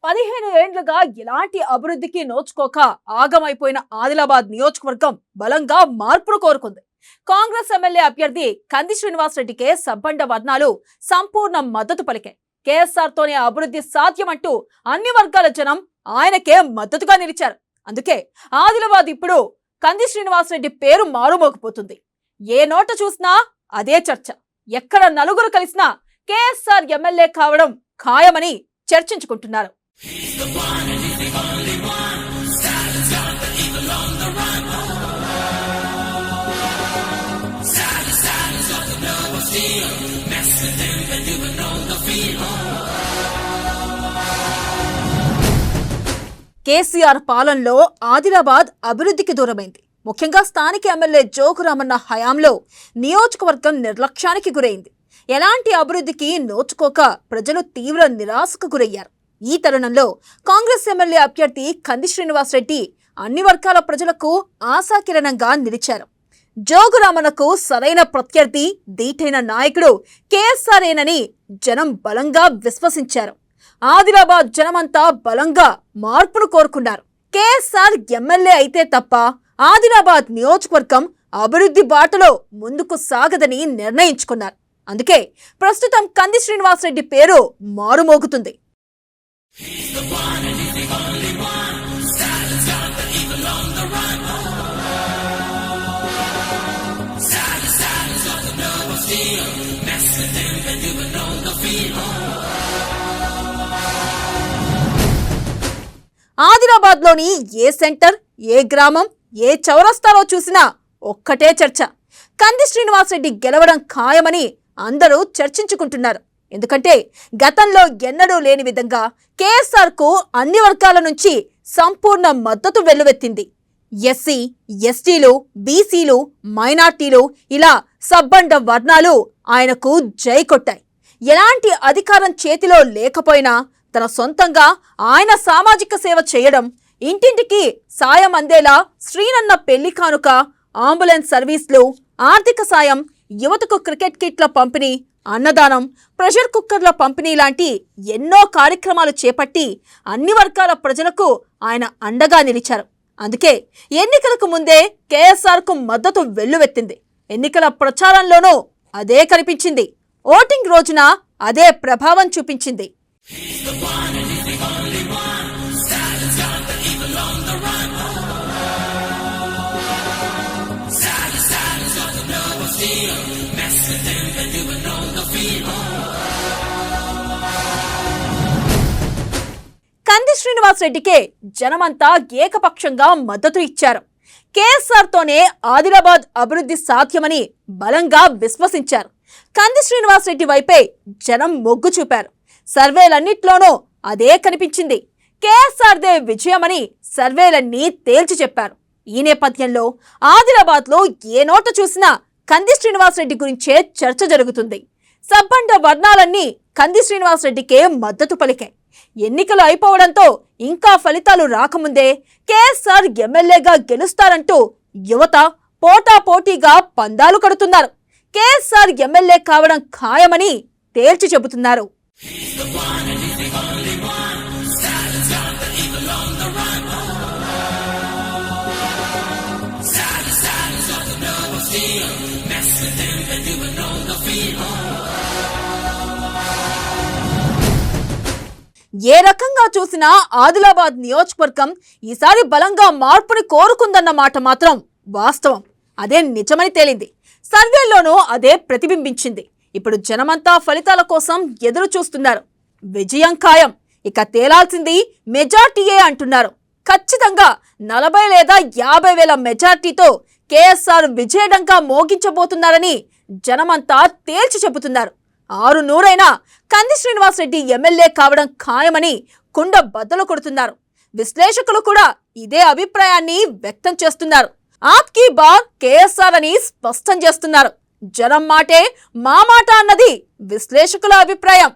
15 ఏండ్లుగా ఎలాంటి అభివృద్ధికి నోచుకోక ఆగమైపోయిన ఆదిలాబాద్ నియోజకవర్గం బలంగా మార్పును కోరుకుంది. కాంగ్రెస్ ఎమ్మెల్యే అభ్యర్థి కంది శ్రీనివాస్ రెడ్డికే సబ్బండ వర్ణాలు సంపూర్ణ మద్దతు పలికాయి. కేఎస్ఆర్ తోనే అభివృద్ధి సాధ్యమంటూ అన్ని వర్గాల జనం ఆయనకే మద్దతుగా నిలిచారు. అందుకే ఆదిలాబాద్ ఇప్పుడు కంది శ్రీనివాస్ రెడ్డి పేరు మారుమోగిపోతుంది. ఏ నోట చూసినా అదే చర్చ. ఎక్కడ నలుగురు కలిసినా కేఎస్ఆర్ ఎమ్మెల్యే కావడం ఖాయమని చర్చించుకుంటున్నారు. కేసీఆర్ పాలనలో ఆదిలాబాద్ అభివృద్ధికి దూరమైంది. ముఖ్యంగా స్థానిక ఎమ్మెల్యే జోగురామన్న హయాంలో నియోజకవర్గం నిర్లక్ష్యానికి గురైంది. ఎలాంటి అభివృద్ధికి నోచుకోక ప్రజలు తీవ్ర నిరాశకు గురయ్యారు. ఈ తరుణంలో కాంగ్రెస్ ఎమ్మెల్యే అభ్యర్థి కంది శ్రీనివాస్ రెడ్డి అన్ని వర్గాల ప్రజలకు ఆశాకిరణంగా నిలిచారు. జోగురామన్నకు సరైన ప్రత్యర్థి, దీటైన నాయకుడు కేఎస్ఆర్ఏనని జనం బలంగా విశ్వసించారు. ఆదిలాబాద్ జనమంతా బలంగా మార్పును కోరుకున్నారు. కేఎస్ఆర్ ఎమ్మెల్యే అయితే తప్ప ఆదిలాబాద్ నియోజకవర్గం అభివృద్ధి బాటలో ముందుకు సాగదని నిర్ణయించుకున్నారు. అందుకే ప్రస్తుతం కంది శ్రీనివాస్ రెడ్డి పేరు మారుమోగుతుంది. ఆదిలాబాద్ లోని ఏ సెంటర్, ఏ గ్రామం, ఏ చౌరస్తాలో చూసినా ఒక్కటే చర్చ. కంది శ్రీనివాస్ రెడ్డి గెలవడం ఖాయమని అందరూ చర్చించుకుంటున్నారు. ఎందుకంటే గతంలో ఎన్నడూ లేని విధంగా కేఎస్ఆర్ కు అన్ని వర్గాల నుంచి సంపూర్ణ మద్దతు వెల్లువెత్తింది. ఎస్సీ, ఎస్టీలు, బీసీలు, మైనార్టీలు ఇలా సబ్బండ వర్ణాలు ఆయనకు జై కొట్టాయి. ఎలాంటి అధికారం చేతిలో లేకపోయినా తన సొంతంగా ఆయన సామాజిక సేవ చేయడం, ఇంటింటికి సాయం అందేలా శ్రీనన్న పెళ్లి కానుక, అంబులెన్స్ సర్వీసులు, ఆర్థిక సాయం, యువతకు క్రికెట్ కిట్ల పంపిణీ, అన్నదానం, ప్రెషర్ కుక్కర్ల పంపిణీ లాంటి ఎన్నో కార్యక్రమాలు చేపట్టి అన్ని వర్గాల ప్రజలకు ఆయన అండగా నిలిచారు. అందుకే ఎన్నికలకు ముందే కేఎస్ఆర్ కు మద్దతు వెల్లువెత్తింది. ఎన్నికల ప్రచారంలోనూ అదే కనిపించింది. ఓటింగ్ రోజున అదే ప్రభావం చూపించింది. కంది శ్రీనివాస్ రెడ్డికే జనమంతా ఏకపక్షంగా మద్దతు ఇచ్చారు. కేఎస్ఆర్ తోనే ఆదిలాబాద్ అభివృద్ధి సాధ్యమని బలంగా విశ్వసించారు. కంది శ్రీనివాస్ రెడ్డి వైపే జనం మొగ్గు చూపారు. సర్వేలన్నిట్లోనూ అదే కనిపించింది. కేఎస్ఆర్దే విజయమని సర్వేలన్నీ తేల్చి చెప్పారు. ఈ నేపథ్యంలో ఆదిలాబాద్లో ఏ నోట చూసినా కంది శ్రీనివాస్ రెడ్డి గురించే చర్చ జరుగుతుంది. సబ్బండ వర్ణాలన్నీ కంది శ్రీనివాస్ రెడ్డికే మద్దతు పలికాయి. ఎన్నికలు అయిపోవడంతో ఇంకా ఫలితాలు రాకముందే కేఎస్ఆర్ ఎమ్మెల్యేగా గెలుస్తారంటూ యువత పోటాపోటీగా పందాలు కడుతున్నారు. కేఎస్ఆర్ ఎమ్మెల్యే కావడం ఖాయమని తేల్చి చెబుతున్నారు. ఏ రకంగా చూసినా ఆదిలాబాద్ నియోజకవర్గం ఈసారి బలంగా మార్పుని కోరుకుందన్న మాట మాత్రం వాస్తవం. అదే నిజమని తేలింది. సర్వేల్లోనూ అదే ప్రతిబింబించింది. ఇప్పుడు జనమంతా ఫలితాల కోసం ఎదురు చూస్తున్నారు. విజయం ఖాయం, ఇక తేలాల్సింది మెజార్టీయే అంటున్నారు. ఖచ్చితంగా 40 లేదా 50 వేల మెజార్టీతో కేఎస్ఆర్ విజయడంగా మోగించబోతున్నారని జనమంతా తేల్చి చెబుతున్నారు. 600 కంది శ్రీనివాస్ రెడ్డి ఎమ్మెల్యే కావడం ఖాయమని కుండ బద్దలు కొడుతున్నారు. విశ్లేషకులు కూడా ఇదే అభిప్రాయాన్ని వ్యక్తం చేస్తున్నారు. ఆప్కీ బార్ కేఎస్ఆర్ అని స్పష్టం చేస్తున్నారు. జనం మాటే మా మాట అన్నది విశ్లేషకుల అభిప్రాయం.